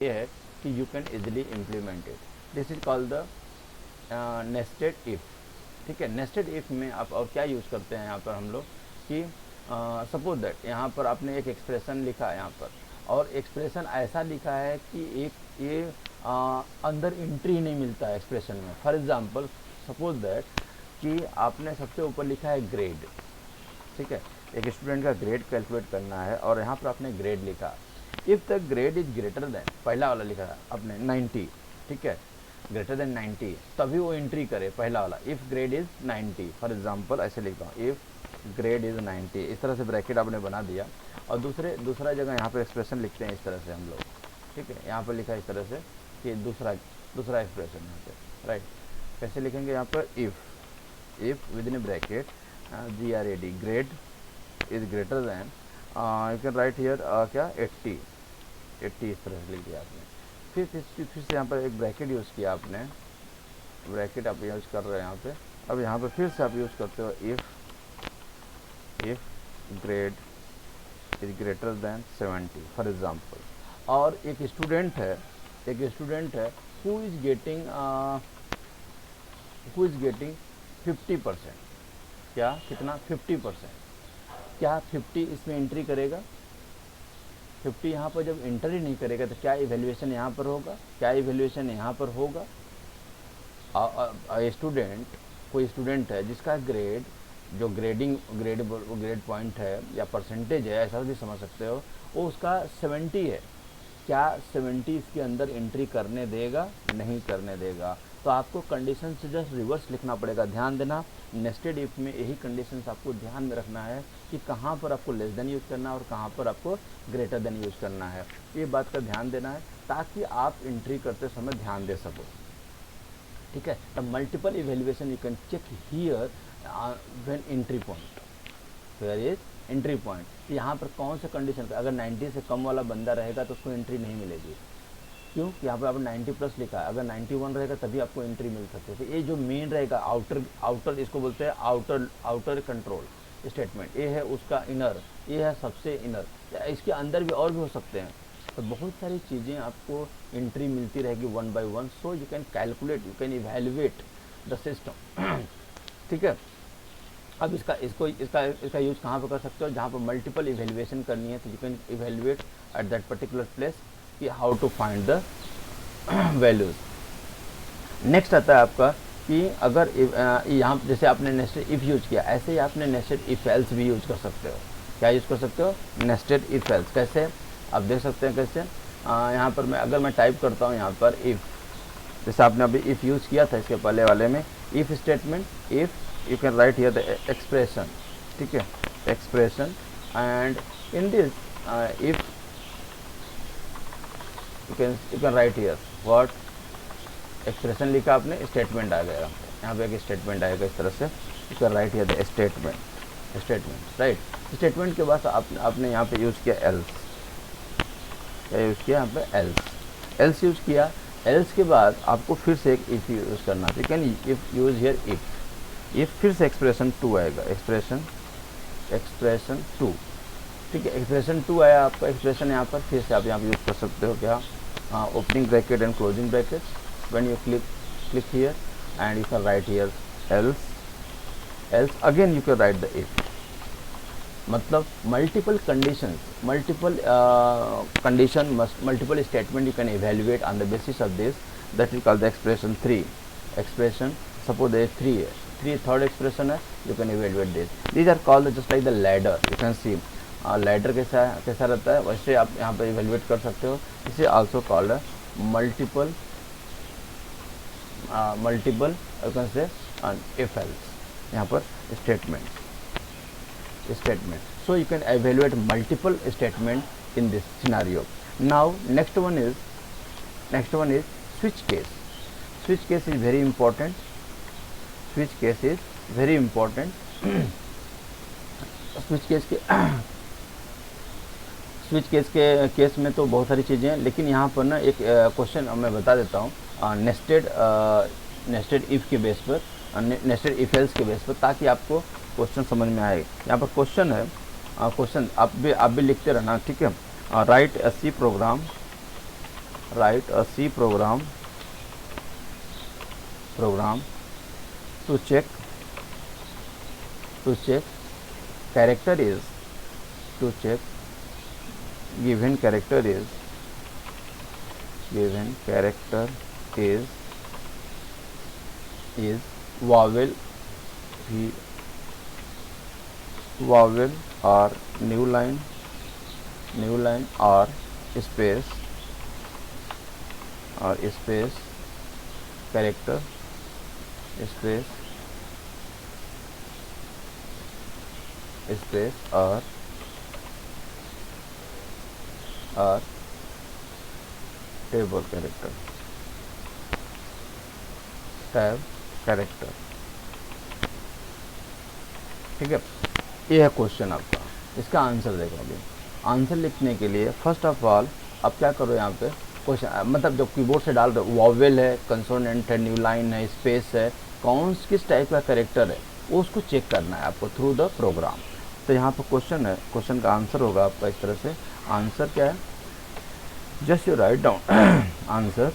ये है कि you can easily implement it. This is called the nested if. ठीक है, नेस्टेड इफ़ में आप और क्या यूज़ करते हैं यहाँ पर हम लोग कि सपोज दैट यहाँ पर आपने एक एक्सप्रेशन लिखा है यहाँ पर, और एक्सप्रेशन ऐसा लिखा है कि एक ये अंदर एंट्री नहीं मिलता है एक्सप्रेशन में। फॉर एग्जांपल सपोज दैट कि आपने सबसे ऊपर लिखा है ग्रेड। ठीक है, एक स्टूडेंट का ग्रेड कैलकुलेट करना है और यहाँ पर आपने ग्रेड लिखा। If the grade is greater than, पहला वाला लिखा है आपने 90। ठीक है, ग्रेटर देन 90 तभी वो एंट्री करे पहला वाला। If grade is 90 for example ऐसे लिखता हूँ, इफ़ ग्रेड इज़ 90, इस तरह से ब्रैकेट आपने बना दिया। और दूसरा जगह यहाँ पर एक्सप्रेशन लिखते हैं इस तरह से हम लोग। ठीक है, यहाँ पर लिखा है इस तरह से कि दूसरा एक्सप्रेशन यहाँ पे, राइट। कैसे लिखेंगे यहाँ पर, if with in bracket GRAD grade is greater than, you can write here क्या 80 इस तरह से लिख दिया आपने। फिर से यहाँ पर एक ब्रैकेट यूज़ किया आपने, ब्रैकेट आप यूज़ कर रहे हैं यहाँ पे। अब यहाँ पर फिर से आप यूज़ करते हो if grade is greater than 70 for example. और एक स्टूडेंट है हु इज़ गेटिंग 50%। क्या, कितना, 50%। क्या 50 इसमें एंट्री करेगा? 50 यहाँ पर जब एंटर ही नहीं करेगा तो क्या इवैल्यूएशन यहाँ पर होगा? क्या इवैल्यूएशन यहाँ पर होगा? कोई स्टूडेंट है जिसका ग्रेड, जो ग्रेड पॉइंट है या परसेंटेज है, ऐसा भी समझ सकते हो, वो उसका 70 है। क्या 70 इसके अंदर एंट्री करने देगा? नहीं करने देगा। तो आपको कंडीशन से जस्ट रिवर्स लिखना पड़ेगा। ध्यान देना, नेस्टेड इफ में यही कंडीशंस आपको ध्यान में रखना है कि कहाँ पर आपको लेस देन यूज़ करना है और कहाँ पर आपको ग्रेटर देन यूज़ करना है। ये बात का ध्यान देना है ताकि आप एंट्री करते समय ध्यान दे सको। ठीक है, the multiple evaluation you can check here when entry point, where is entry point. यहाँ पर कौन सा कंडीशन पर, अगर 90 से कम वाला बंदा रहेगा तो उसको एंट्री नहीं मिलेगी। क्यों? यहाँ पर आपने 90 प्लस लिखा है, अगर 91 रहेगा तभी आपको एंट्री मिल सकती है। तो ये जो मेन रहेगा आउटर इसको बोलते हैं आउटर कंट्रोल स्टेटमेंट, ये है उसका इनर, ये है सबसे इनर। इसके अंदर भी और भी हो सकते हैं। तो बहुत सारी चीज़ें आपको एंट्री मिलती रहेगी one by one, so you can calculate, you can evaluate the system. ठीक है, अब इसका यूज कहाँ पर कर सकते हो? जहाँ पर मल्टीपल इवेल्युएशन करनी है तो you can evaluate at that particular place कि how to find the values. Next आता है आपका कि अगर यहाँ जैसे आपने नेस्टेड इफ़ यूज किया, ऐसे ही आपने नेस्टेड इफ एल्स भी यूज कर सकते हो। क्या यूज कर सकते हो? Nested if else. कैसे? आप देख सकते हैं कैसे। यहाँ पर अगर मैं टाइप करता हूँ यहाँ पर इफ़, जैसे आपने अभी इफ़ यूज किया था इसके पहले वाले में, if statement, if you can write here the expression. ठीक है, expression, and in this if you can write here what expression लिखा आपने, स्टेटमेंट आ गया यहाँ पे, एक स्टेटमेंट आएगा इस तरह से। You can write here the statement right. Statement के बाद आपने यहाँ पे यूज़ किया एल्स। क्या यूज़ किया यहाँ पे? एल्स यूज़ किया। एल्स के बाद आपको फिर से एक इफ़ यूज़ करना, you can if use here if फिर से एक्सप्रेशन 2 आएगा, एक्सप्रेशन 2। ठीक है, एक्सप्रेशन 2 आया आपका एक्सप्रेशन। यहाँ पर फिर से आप यहाँ पर यूज़ कर सकते हो क्या, opening bracket and closing bracket. When you click here and you can write here else again you can write the if. मतलब multiple statement you can evaluate on the basis of this, that is called the expression 3। Expression suppose ये 3 है, 3 third expression है, you can evaluate this. These are called just like the ladder. You can see ladder कैसा रहता है, वैसे आप यहाँ पर इवेल्युएट कर सकते हो। इसे also called multiple you can से इफ एल्स। यहाँ पर statement, so you can evaluate multiple statement in this scenario. Now next one is switch case. Switch case is very important. switch case के case में तो बहुत सारी चीज़ें हैं, लेकिन यहाँ पर ना एक क्वेश्चन मैं बता देता हूँ नेस्टेड इफ़ के बेस पर, नेस्टेड इफ एल्स के बेस पर, ताकि आपको क्वेश्चन समझ में आए। यहाँ पर क्वेश्चन है, क्वेश्चन आप भी लिखते रहना। ठीक है, write a C program write a C program to check character is to check given character is vowel or new line or space character space or tab character। ठीक है, ये है क्वेश्चन आपका। इसका आंसर देखो। अभी आंसर लिखने के लिए फर्स्ट ऑफ ऑल आप क्या करो, यहाँ पे क्वेश्चन मतलब जब कीबोर्ड से डाल रहे हो, वॉवेल है, कंसोनेंट है, न्यू लाइन है, स्पेस है, किस टाइप का कैरेक्टर है वो उसको चेक करना है आपको थ्रू द प्रोग्राम। तो यहाँ पर क्वेश्चन है, क्वेश्चन का आंसर होगा आपका इस तरह से। आंसर क्या है, just you write down answer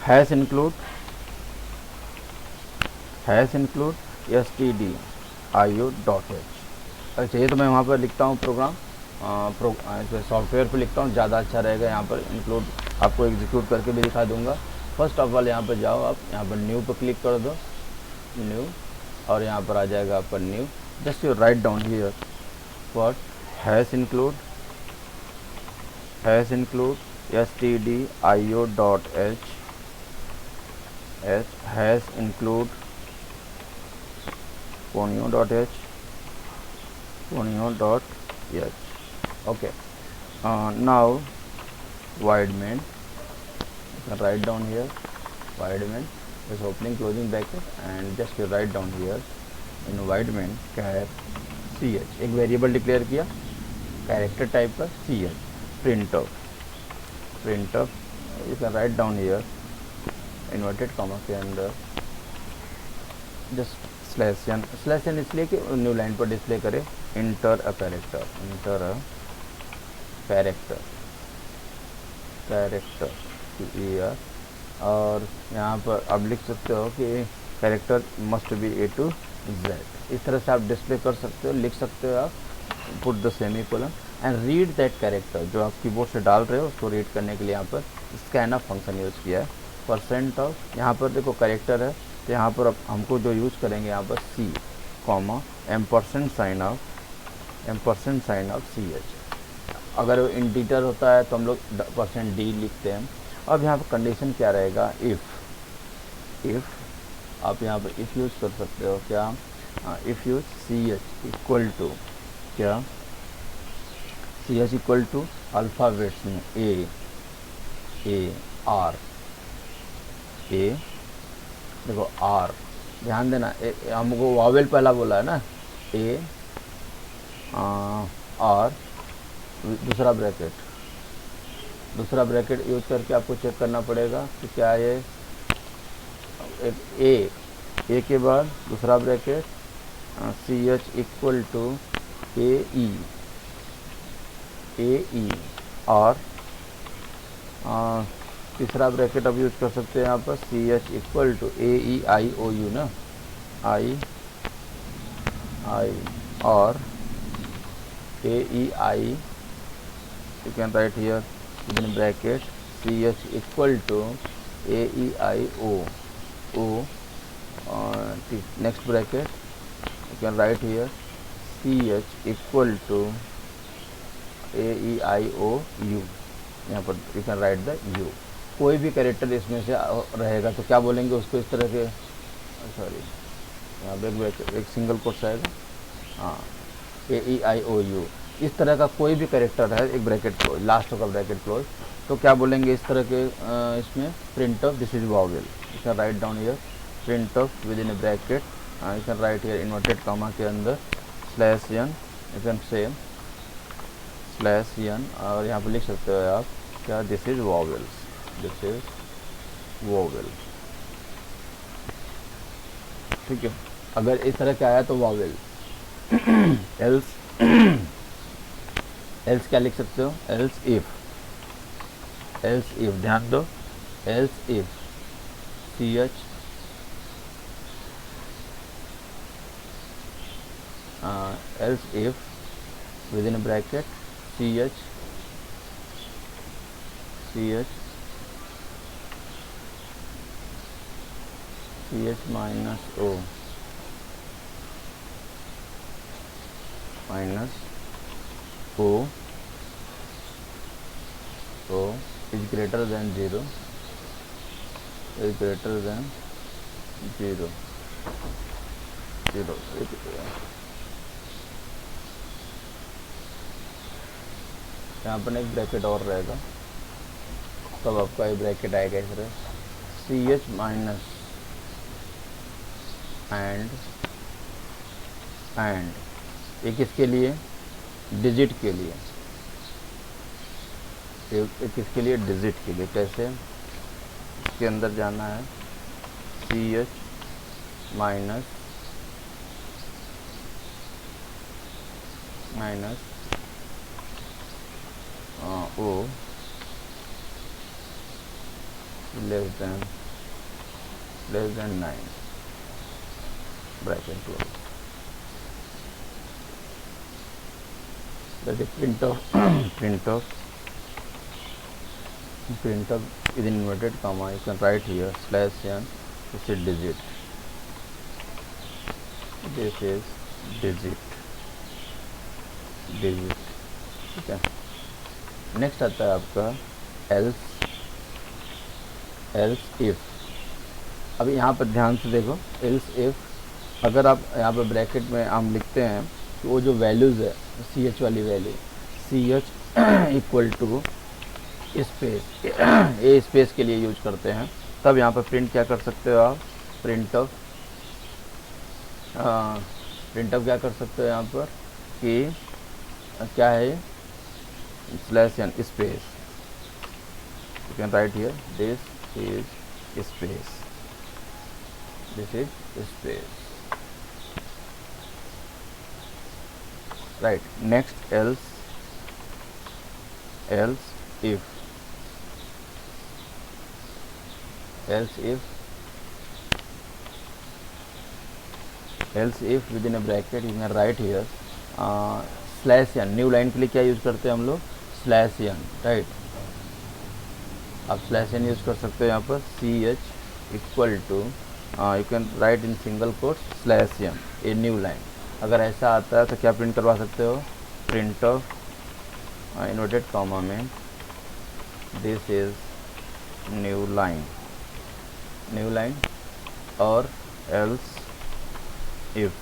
has include stdio.h। अच्छा, ये तो मैं वहाँ पर लिखता हूँ प्रोग्राम सॉफ्टवेयर पे लिखता हूँ, ज़्यादा अच्छा रहेगा। यहाँ पर इंक्लूड आपको एग्जीक्यूट करके भी दिखा दूँगा। फर्स्ट ऑफ ऑल यहाँ पर जाओ, आप यहाँ पर न्यू पर क्लिक कर दो, न्यू, और यहाँ पर आ जाएगा आपका new. Just you write down here what has include stdio.h has include conio.h okay। Now wide main, you can write down here wide main is opening closing bracket, and just you write down here in wide main char ch, एक variable declare किया character type का ch, printf you can write down here inverted comma के अंदर just slash N इसलिए कि new line पर display करे inter a character year, और यहाँ पर आप लिख सकते हो कि character must be A to Z। इस तरह से आप डिस्प्ले कर सकते हो, लिख सकते हो आप, put the semi colon and read that character. जो आप कीबोर्ड से डाल रहे हो उसको रीड करने के लिए यहाँ पर स्कैन ऑफ फंक्शन यूज़ किया है। परसेंट ऑफ, यहाँ पर देखो कैरेक्टर है, तो यहाँ पर अब हमको जो यूज़ करेंगे यहाँ पर C comma ampersand sign of CH। अगर वो इंटीजर होता है तो हम लोग %d लिखते हैं। अब यहाँ पर कंडीशन क्या रहेगा, इफ़ आप यहाँ पर इफ़ यूज़ कर सकते हो क्या, if use CH equal to क्या, CH इक्वल टू अल्फ़ाबेट्स में A देखो R, ध्यान देना, हमको वावेल पहला बोला है ना, A R, दूसरा ब्रैकेट यूज करके आपको चेक करना पड़ेगा कि क्या है। एक A के बाद दूसरा bracket CH equal to AE और तीसरा ब्रैकेट अब यूज कर सकते हैं यहाँ पर CH इक्वल टू AEIOU ना, I और AEI you can write here within bracket CH equal to AEIO next bracket you can write here CH equal to AEIOU, यहाँ पर you can write the U। कोई भी character इसमें से रहेगा तो क्या बोलेंगे उसको, इस तरह के, सॉरी यहाँ पे एक सिंगल कोट्स आएगा, हाँ AEIOU, इस तरह का कोई भी कैरेक्टर है, एक ब्रैकेट क्लोज, लास्ट का ब्रैकेट क्लोज, तो क्या बोलेंगे इस तरह के इसमें print of this is vowel. You can write down here print of within a bracket, you can write here inverted comma के अंदर /n, यू कैन से /n, और यहाँ पर लिख सकते हो आप क्या, this is vowels, this is vowel. ठीक है, अगर इस तरह का आया तो वॉवेल। एल्स क्या लिख सकते हो, एल्स इफ एल्स इफ, ध्यान दो, else if C H else if within bracket C H minus O is greater than 0, यहाँ पर एक ब्रैकेट और रहेगा, तब आपका ये ब्रैकेट आएगा इस तरह, सी एच माइनस एंड ये किसके लिए, डिजिट के लिए, किसके लिए, डिजिट के लिए। कैसे, इसके अंदर जाना है, C H minus O less than 9 bracket close. That is print of is in inverted comma, you can write here slash n, this is digit, ठीक है। नेक्स्ट आता है आपका एल्स इफ। अब यहाँ पर ध्यान से देखो, एल्स इफ अगर आप यहाँ पर ब्रैकेट में हम लिखते हैं कि वो जो वैल्यूज़ है सी एच वाली value, C H equal to space, A space के लिए यूज करते हैं, तब यहाँ पर प्रिंट क्या कर सकते हो आप, प्रिंट ऑफ क्या कर सकते हो यहाँ पर कि क्या है, slash N space, you can write here this is space, right. Next else if within a bracket you can write here slash n। New line के लिए क्या यूज करते हैं हम लोग, स्लैश n, राइट। आप स्लैश n यूज कर सकते हो यहाँ पर, C H equal to you can write in single quote slash n, a new line. अगर ऐसा आता है तो क्या प्रिंट करवा सकते हो, प्रिंट ऑफ इन्वर्टेड कॉमा में दिस इज न्यू लाइन, और else if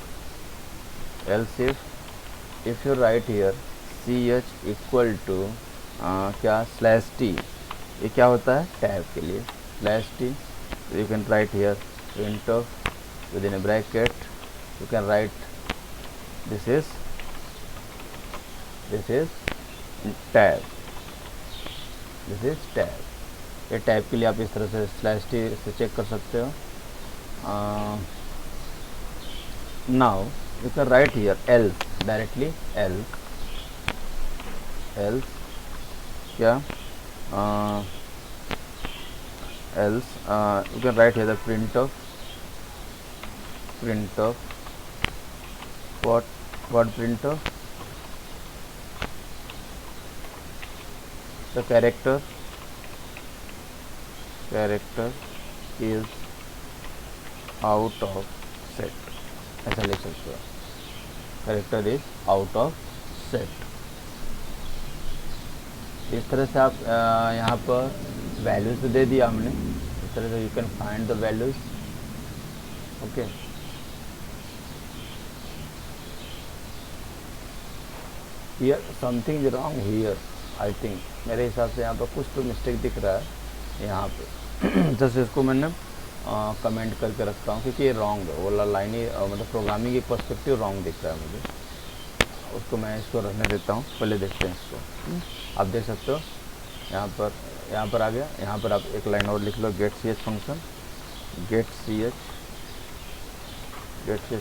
you write here C H equal to क्या, स्लैश टी, ये क्या होता है, टैब के लिए slash T, you can write here print of within a bracket, you can write this is tab, ये tab के लिए आप इस तरह से स्लैश टी से चेक कर सकते हो। Now you can write here else, directly else क्या, else you can write here the print of what print of the character is out of set, ऐसा लिख सकते हो, character is out of set. इस तरह से आप यहाँ पर वैल्यूज तो दे दिया हमने, इस तरह से you can find the values, okay. Here something is wrong here, I think, मेरे हिसाब से यहाँ पर कुछ तो मिस्टेक दिख रहा है यहाँ पे। जस्ट इसको मैंने कमेंट करके रखता हूँ क्योंकि ये रॉन्ग है, वो लाइन ही मतलब प्रोग्रामिंग की पर्सपेक्टिव रॉन्ग दिख रहा है मुझे, उसको मैं इसको रहने देता हूँ। पहले देखते हैं इसको, आप देख सकते हो यहाँ पर आ गया। यहाँ पर आप एक लाइन और लिख लो, get C H function, get C H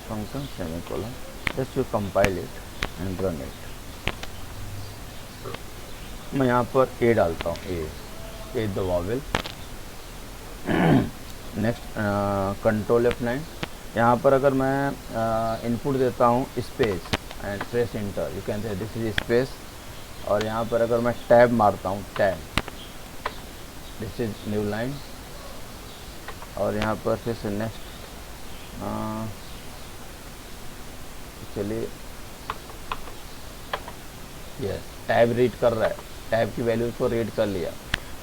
function semicolon, just you compile it and run it. मैं यहाँ पर ए डालता हूँ, A is the vowel. Next control F9, यहाँ पर अगर मैं इनपुट देता हूँ space and press enter, you can say this is space, और यहाँ पर अगर मैं टैब मारता हूँ tab, this is new line, और यहाँ पर फिर से नेक्स्ट, चलिए यस टैब रीड कर रहा है, टैब की वैल्यूज को रीड कर लिया,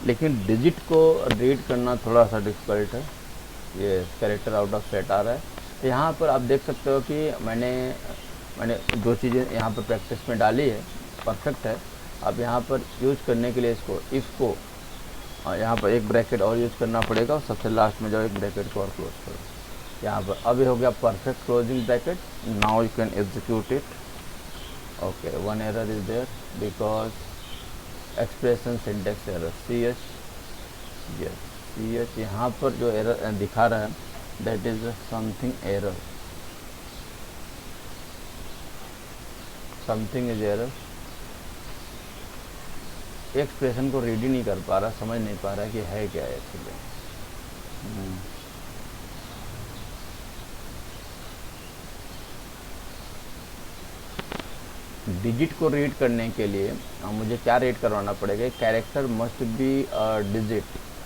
लेकिन डिजिट को रीड करना थोड़ा सा डिफ़िकल्ट है। ये कैरेक्टर आउट ऑफ सेट आ रहा है। तो यहाँ पर आप देख सकते हो कि मैंने जो चीज़ें यहाँ पर प्रैक्टिस में डाली है परफेक्ट है। अब यहाँ पर यूज करने के लिए इसको इफ़ को यहाँ पर एक ब्रैकेट और यूज करना पड़ेगा, और सबसे लास्ट में जाओ एक ब्रैकेट को और क्लोज करो यहाँ पर। अब ये हो गया perfect closing bracket. Now you can execute it. Okay, one error is there because expression syntax error CH, yes CH यहाँ पर जो एरर दिखा रहा है that is something error, something is error. Expression को रीड ही नहीं कर पा रहा, समझ नहीं पा रहा कि है क्या एक्चुअली। डिजिट को रीड करने के लिए मुझे क्या रीड करवाना पड़ेगा, कैरेक्टर मस्ट बी डिजिट,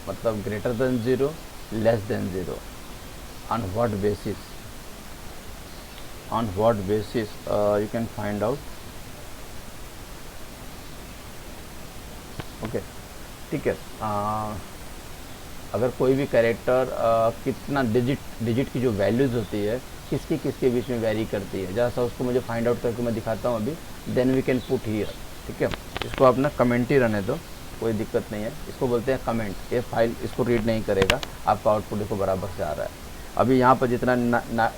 मतलब greater than 0, less than 0। On what basis, on what basis you can find out. Okay, ठीक है। अगर कोई भी कैरेक्टर कितना डिजिट की जो वैल्यूज़ होती है किसके बीच में वेरी करती है, जैसा उसको मुझे फाइंड आउट करके मैं दिखाता हूँ अभी। Then we can put here, ठीक है। इसको आप ना कमेंट ही रहने दो, कोई दिक्कत नहीं है। इसको बोलते हैं कमेंट। ये फाइल इसको रीड नहीं करेगा, आपका आउटपुट देखो बराबर से आ रहा है। अभी यहाँ पर जितना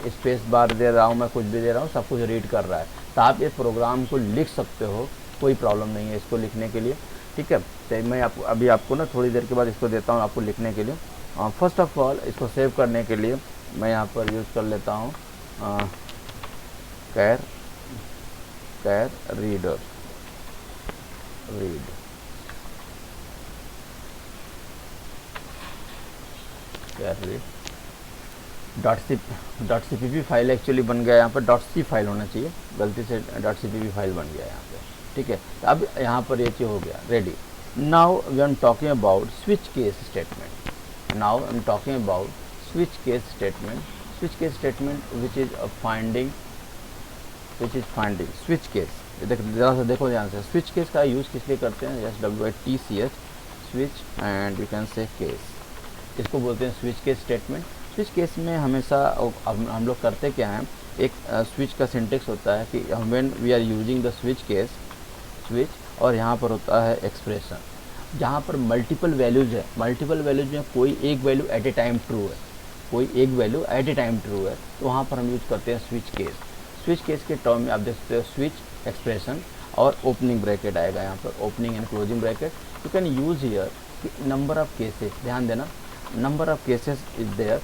स्पेस बार दे रहा हूँ मैं, कुछ भी दे रहा हूँ, सब कुछ रीड कर रहा है। तो आप ये प्रोग्राम को लिख सकते हो, कोई प्रॉब्लम नहीं है इसको लिखने के लिए, ठीक है। तो मैं अभी आपको ना थोड़ी देर के बाद इसको देता हूँ आपको लिखने के लिए। फर्स्ट ऑफ ऑल इसको सेव करने के लिए मैं यहाँ पर यूज़ कर लेता हूँ कैर रीडर, रीड, कैर रीड .cpp फाइल एक्चुअली बन गया। यहाँ पर .c फाइल होना चाहिए, गलती से .cpp फाइल बन गया यहाँ पे, ठीक है। तो अब यहाँ पर ये चीज़ हो गया ready. Now we are talking about switch case statement. Now I am talking about switch case statement. Switch case statement which is finding switch case. जरा सा देखो ध्यान से, स्विच केस का यूज़ किस लिए करते हैं, yes WITCH switch and you can से केस, इसको बोलते हैं switch case statement. Switch case में हमेशा हम लोग करते क्या हैं, एक स्विच का सिंटेक्स होता है कि when we are using the switch case, switch, और यहाँ पर होता है एक्सप्रेशन। जहाँ पर मल्टीपल वैल्यूज़ है, मल्टीपल वैल्यूज में कोई एक value at a time true है, कोई एक value at a time true है, तो वहाँ पर हम यूज़ करते हैं स्विच केस। स्विच केस के टर्म में आप देख सकते हो स्विच, एक्सप्रेशन और ओपनिंग ब्रैकेट आएगा यहाँ पर, opening and closing bracket. You can use here number of cases, ध्यान देना, number of cases is there,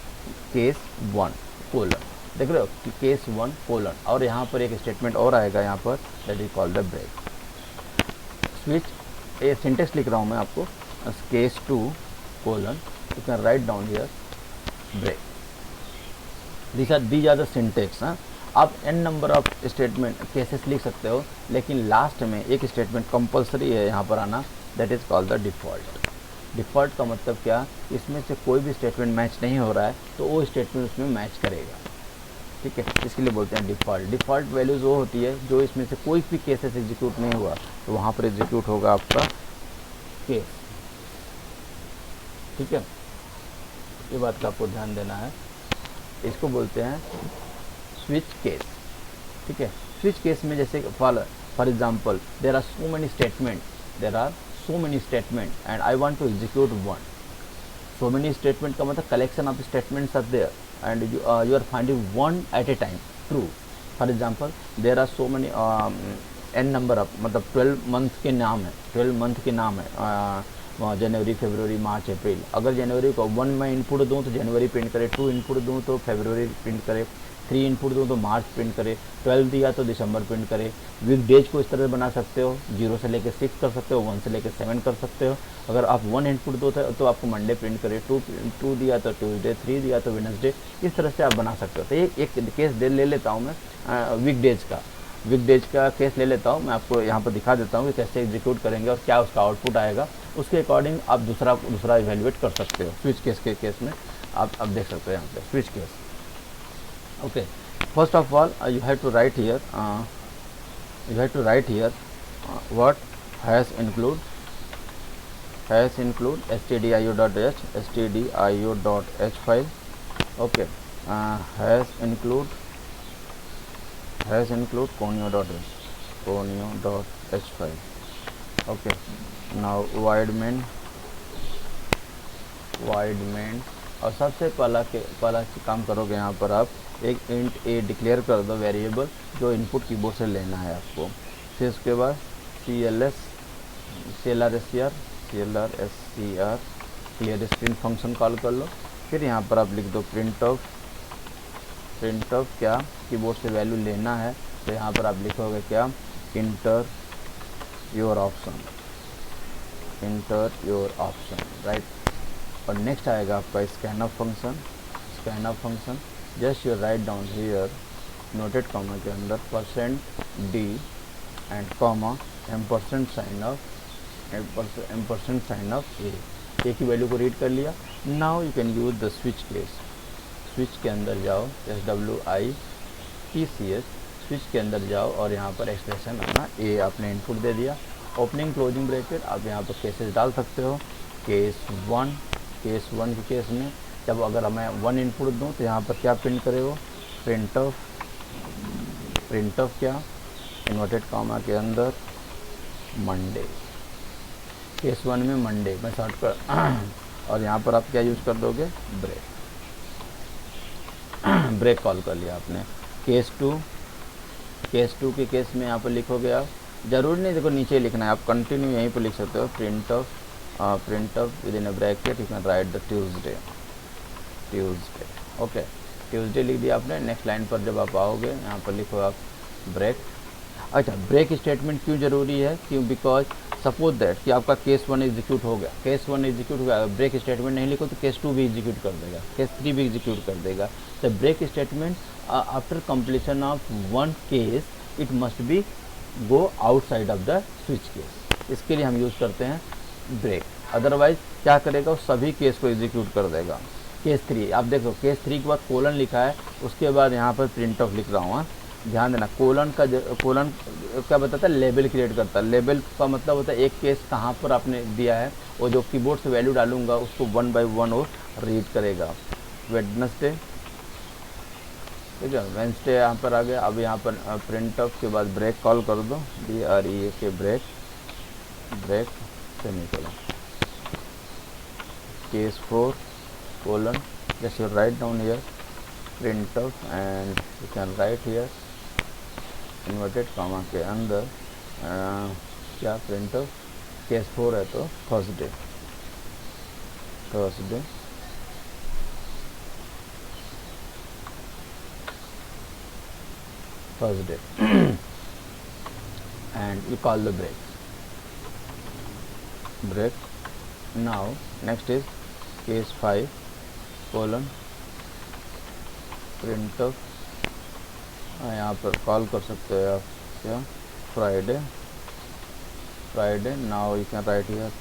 case 1 colon, देख रहे हो कि केस 1 कोलन, और यहाँ पर एक स्टेटमेंट और आएगा यहाँ पर that is called the break. Switch, ये सिंटेक्स लिख रहा हूँ मैं आपको, case 2 colon, you can write down here break. These are the syntax. आप n number of statement cases लिख सकते हो, लेकिन लास्ट में एक स्टेटमेंट कंपलसरी है यहाँ पर आना, that is called the default. Default का मतलब क्या, इसमें से कोई भी स्टेटमेंट मैच नहीं हो रहा है तो वो स्टेटमेंट उसमें मैच करेगा, ठीक है। इसके लिए बोलते हैं डिफ़ॉल्ट। डिफ़ॉल्ट वैल्यूज़ वो होती है जो इसमें से कोई भी केसेस एग्जीक्यूट नहीं हुआ तो वहाँ पर एग्जीक्यूट होगा आपका केस, ठीक है। ये बात का आपको ध्यान देना है। इसको बोलते हैं स्विच केस, ठीक है। स्विच केस में जैसे for example there are so many statement and I want to execute one. So many statement का मतलब collection of statements are there and you are finding one at a time true. For example there are so many n number of, मतलब 12 month के नाम है, 12 month के नाम है, जनवरी, फरवरी, मार्च, अप्रैल। अगर जनवरी को 1 मैं इनपुट दूँ तो जनवरी प्रिंट करे, 2 इनपुट दूँ तो फरवरी प्रिंट करे, 3 इनपुट दूँ तो मार्च प्रिंट करे, 12 दिया तो दिसंबर प्रिंट करे। वीक डेज को इस तरह से बना सकते हो, 0 से लेकर 6 कर सकते हो, 1 से लेकर 7 कर सकते हो। अगर आप 1 इनपुट दो तो आपको मंडे प्रिंट करे, 2 दिया तो ट्यूसडे, 3 दिया तो वेडनेसडे, इस तरह से आप बना सकते हो। तो एक केस ले लेता हूँ मैं वीक डेज का केस ले लेता हूँ। मैं आपको यहाँ पर दिखा देता हूँ कि कैसे एग्जीक्यूट करेंगे और क्या उसका आउटपुट आएगा। उसके अकॉर्डिंग आप दूसरा इवेल्युएट कर सकते हो। स्विच केस के केस में आप देख सकते हो यहाँ पे switch case. Okay, first of all you have to write here what has include stdio.h file. Okay, has include conio.h file. Okay, now void main और सबसे पहला काम करोगे यहाँ पर आप एक इंट ए डिक्लेयर कर दो वेरिएबल जो इनपुट कीबोर्ड से लेना है आपको। फिर उसके बाद clr clear screen function call कर लो। फिर यहाँ पर आप लिख दो प्रिंट ऑफ क्या कीबोर्ड से वैल्यू लेना है, तो यहाँ पर आप लिखोगे क्या, इंटर योर ऑप्शन, राइट। और नेक्स्ट आएगा आपका scanf function. Just you write down here noted comma के अंदर %d and comma $sign of A की वैल्यू को रीड कर लिया। Now you can use the switch case. Switch के अंदर जाओ, SWITCH स्विच के अंदर जाओ और यहाँ पर एक्सप्रेशन अपना ए आपने इनपुट दे दिया। ओपनिंग क्लोजिंग ब्रैकेट आप यहाँ पर केसेस डाल सकते हो। केस वन के केस में जब अगर मैं 1 इनपुट दूँ तो यहाँ पर क्या प्रिंट करेगा, प्रिंट ऑफ क्या, इन्वर्टेड कॉमा के अंदर मंडे। केस 1 में मंडे मैं शॉर्ट कर और यहाँ पर आप क्या यूज़ कर दोगे, ब्रेक कॉल कर लिया आपने। केस टू के केस में यहाँ पर लिखोगे आप, ज़रूरी नहीं देखो नीचे लिखना है, आप कंटिन्यू यहीं पर लिख सकते हो। Print of with in a bracket you can write the Tuesday. Okay, Tuesday लिख दिया आपने। नेक्स्ट लाइन पर जब आप आओगे यहाँ पर लिखो आप ब्रेक। अच्छा, ब्रेक स्टेटमेंट क्यों ज़रूरी है, क्यों, बिकॉज सपोज दैट कि आपका केस 1 एग्जीक्यूट हो गया, ब्रेक स्टेटमेंट नहीं लिखो तो केस 2 भी एग्जीक्यूट कर देगा, केस 3 भी एग्जीक्यूट कर देगा। तो break statement after completion of 1 case it must be go outside of the switch case. इसके लिए हम यूज़ करते हैं ब्रेक। अदरवाइज क्या करेगा, वो सभी केस को एग्जीक्यूट कर देगा। केस 3 आप देखो, केस 3 के बाद कोलन लिखा है, उसके बाद यहाँ पर प्रिंट ऑफ लिख रहा हूँ। ध्यान देना, कोलन क्या बताता है, लेबल क्रिएट करता है। लेबल का मतलब होता है एक केस कहाँ पर आपने दिया है, और जो कीबोर्ड से वैल्यू डालूंगा उसको 1 बाय 1 और रीड करेगा। वेडनेसडे, ठीक है, वेंसडे यहाँ पर आ गया। अब यहाँ पर प्रिंट ऑफ के बाद ब्रेक कॉल कर दो, BREAK break semicolon. Case 4 colon, just you write down here print of and you can write here inverted comma के अंदर क्या, प्रिंट ऑफ। केस 4 है तो Thursday and you call the break. Now next is case 5 colon print of, यहाँ पर call कर सकते हो आप क्या, Friday. Now you can write here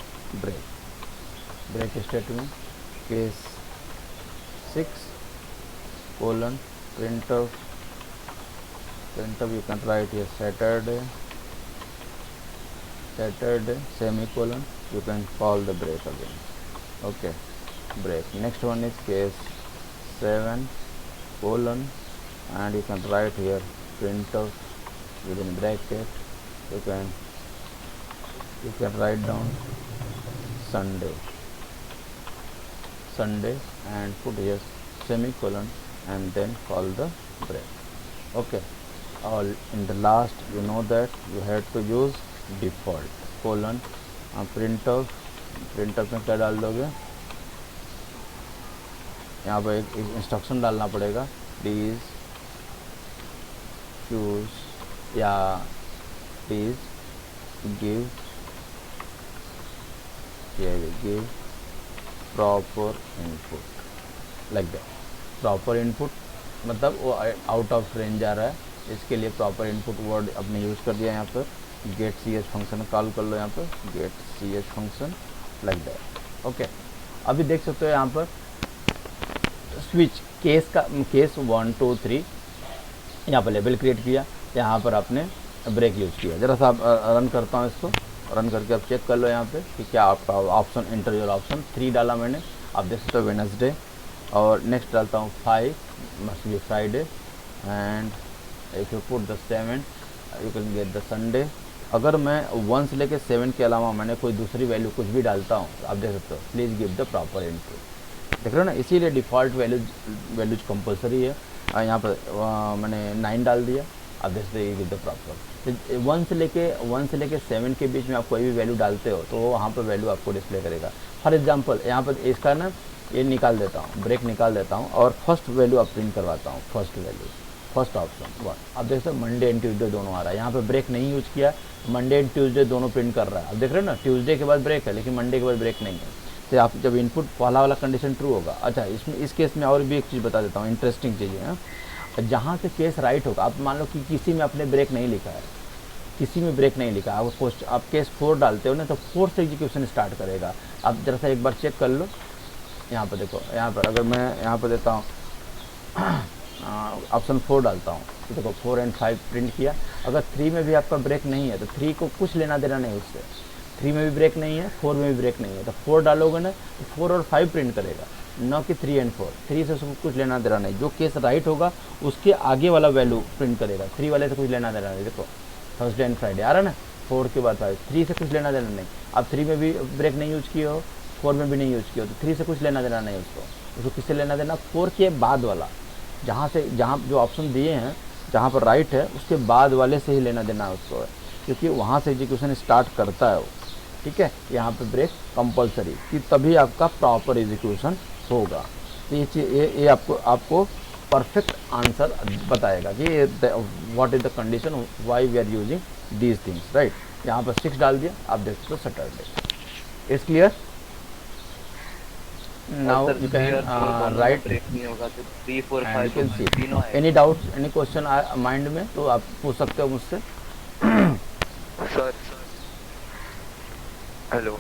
break statement. Case 6 colon print of you can write here Saturday semicolon, you can call the break again. Okay, break. Next one is case 7 colon and you can write here print of within bracket, you can write down Sunday and put here semicolon and then call the break. Okay, all in the last you know that you have to use default colon print of में क्या डाल दोगे, यहाँ पर एक instruction डालना पड़ेगा, choose या please give proper input like that. Proper input मतलब वो आउट ऑफ रेंज आ रहा है, इसके लिए प्रॉपर इनपुट वर्ड अपने यूज़ कर दिया। यहाँ पर get C H function call कर लो, यहाँ पर get C H function like that. Okay, अभी देख सकते हो यहाँ पर स्विच केस का केस 1 2 3 यहाँ पर लेबल क्रिएट किया, यहाँ पर आपने ब्रेक यूज़ किया। ज़रा सा रन करता हूँ इसको, रन करके आप चेक कर लो यहाँ पे कि क्या आपका ऑप्शन एंटर योर ऑप्शन 3 डाला मैंने, आप देख सकते हो वेडनेसडे, और नेक्स्ट डालता हूँ 5 must be Friday, and if you put the 7 you can get the Sunday. अगर मैं 1 से लेकर 7 के अलावा मैंने कोई दूसरी वैल्यू कुछ भी डालता हूँ, आप देख सकते हो please give the proper input, देख रहे हो ना। इसीलिए डिफ़ॉल्ट वैल्यूज कंपलसरी है। यहाँ पर मैंने 9 डाल दिया, आप देख सकते गिव द प्रॉपर। 1 से लेके 7 के बीच में आप कोई भी वैल्यू डालते हो तो वहाँ पर वैल्यू आपको डिस्प्ले करेगा। फॉर एग्जांपल यहाँ पर इसका ना ये निकाल देता हूँ, ब्रेक निकाल देता हूँ और फर्स्ट वैल्यू आप प्रिंट करवाता हूँ, फर्स्ट वैल्यू फर्स्ट ऑप्शन 1। आप देख सकते हो मंडे एंड ट्यूसडे दोनों आ रहा है, यहाँ पे ब्रेक नहीं यूज़ किया, मंडे एंड ट्यूसडे दोनों प्रिंट कर रहा है। आप देख रहे हो ना, ट्यूसडे के बाद ब्रेक है लेकिन मंडे के बाद ब्रेक नहीं है। तो आप जब इनपुट पहला वाला कंडीशन ट्रू होगा। अच्छा, इसमें इस केस में और भी एक चीज़ बता देता हूँ, इंटरेस्टिंग चीज़ है। जहाँ से केस राइट होगा, आप मान लो कि किसी में आपने ब्रेक नहीं लिखा है, किसी में ब्रेक नहीं लिखा, आप केस 4 डालते हो ना तो 4 से एग्जीक्यूशन स्टार्ट करेगा। आप जरा सा एक बार चेक कर लो, यहाँ पर देखो, यहाँ पर अगर मैं यहाँ पर देता हूँ ऑप्शन 4 डालता हूँ तो देखो 4 और 5 प्रिंट किया। अगर 3 में भी आपका ब्रेक नहीं है तो 3 को कुछ लेना देना नहीं उससे, 3 में भी ब्रेक नहीं है, 4 में भी ब्रेक नहीं है, तो 4 डालोगे ना तो 4 और 5 प्रिंट करेगा, न कि 3 और 4। 3 से उसको कुछ लेना देना नहीं, जो केस राइट होगा उसके आगे वाला वैल्यू प्रिंट करेगा, 3 वाले से कुछ लेना देना नहीं। देखो थर्सडे एंड फ्राइडे आ रहा है ना, 4 के बाद 5, 3 से कुछ लेना देना नहीं। आप 3 में भी ब्रेक नहीं यूज़ किए हो, 4 में भी नहीं यूज़ किया हो, तो 3 से कुछ लेना देना नहीं उसको किससे लेना देना, 4 के बाद वाला, जहाँ जो ऑप्शन दिए हैं जहाँ पर राइट है उसके बाद वाले से ही लेना देना है उसको, क्योंकि वहाँ से एग्जीक्यूशन स्टार्ट करता है वो। ठीक है, यहाँ पे ब्रेक कंपलसरी कि तभी आपका प्रॉपर एग्जीक्यूशन होगा। तो ये आपको परफेक्ट आंसर बताएगा कि what is the condition why we are using these things, right. यहाँ पर 6 डाल दिया, आप देख सकते हो Saturday. It's clear? Now you can write and you can see. Any doubts, any question mind में तो आप पूछ सकते हो मुझसे। Sir hello